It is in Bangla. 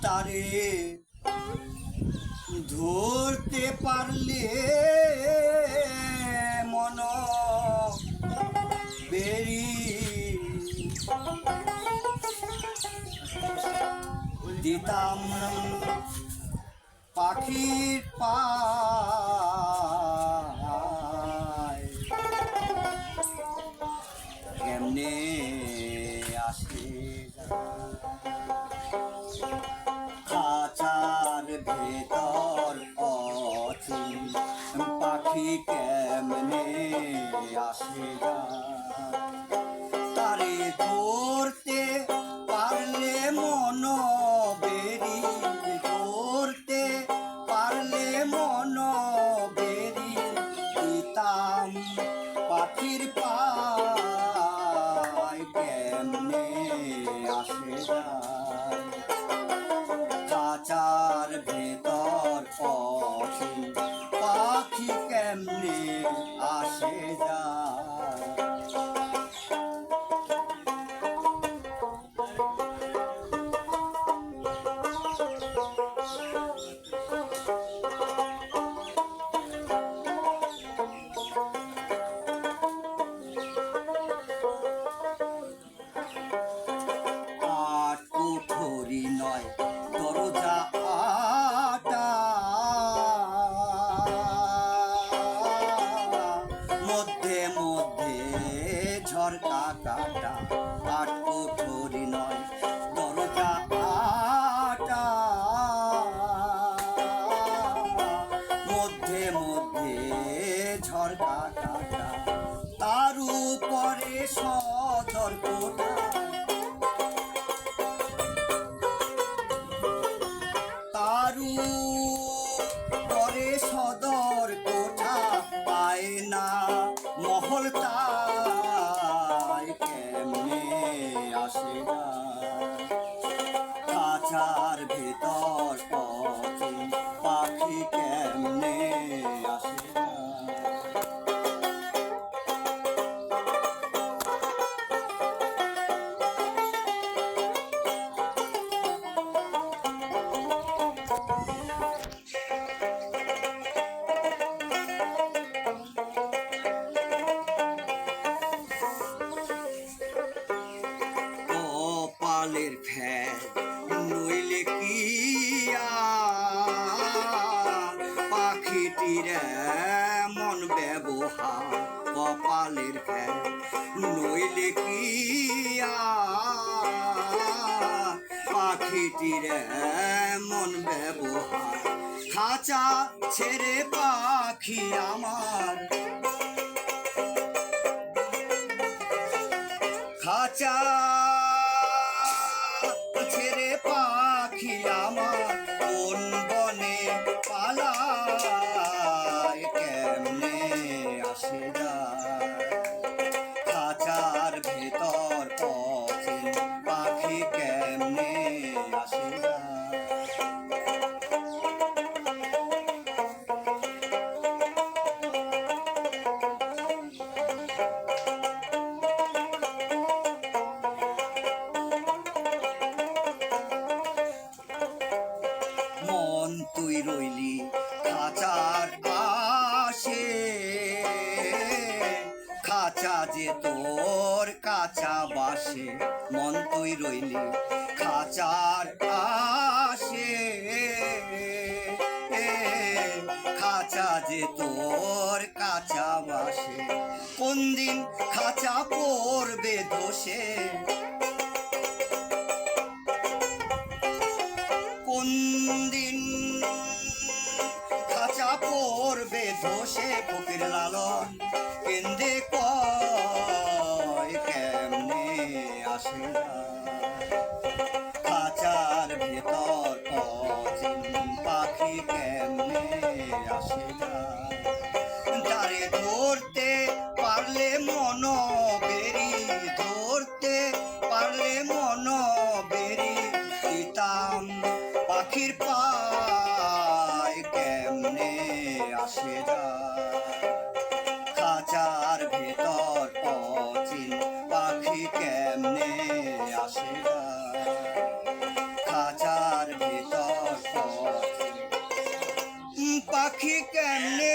তারে ধরতে পারলে মন বেরি দিতাম পাখির পায় কেমনে আসে খাঁচার ভেতর অচিন পাখি কেমনে আসে তারে ধরতে পারলে মন বেরি ধরতে পারলে মন বেরি দিতাম পাখির পায় কেমনে আসে খাঁচার ভেতর অচিন পাখি কেমনে আসে আর কুঠুরি নয় দরজা আটা মধ্যে মধ্যে ঝরকা কাটা আর কুঠুরি নয় দরজা আটা মধ্যে মধ্যে ঝরকা কাটা তার উপরে সদর কোটা তারু পরে সদর কোঠা পায় না মহল তাই কেমনে আসে খাঁচার ভেতর অচিন পাখি কেমনে আসে কপালের ফ্যান নইলে কি পাখিটির মন ব্যবহার কপালের ফ্যান নইলে কি পাখিটির মন ব্যবহার খাঁচা ছেড়ে পাখি আমার খাঁচা ছেড়ে পাখি আমার কোন বনে পালায় কেমনে আসে খাঁচার ভেতর অচিন পাখি কেমনে আসে মন তুই রইলি খাঁচার পাশে খাঁচা যে তোর কাঁচা বাসে মন তুই রইলি খাঁচার পাশে খাঁচা যে তোর কাঁচা বাসে কোন দিন খাঁচা পড়বে দোষে কোন দিন খাঁচা পড়বে দোষে ফকির লালন কেন্দে কয় কেমনে আসে খাঁচার ভেতর অচিন পাখি কেমনে আসে যারে ধরতে পারলে মন বেরি ধরতে পারলে মন বেরি দিতাম পাখির পায় কেমনে আসে খাঁচার ভেতর অচিন পাখি কেমনে আসে খাঁচার ভেতর পাখি কেমনে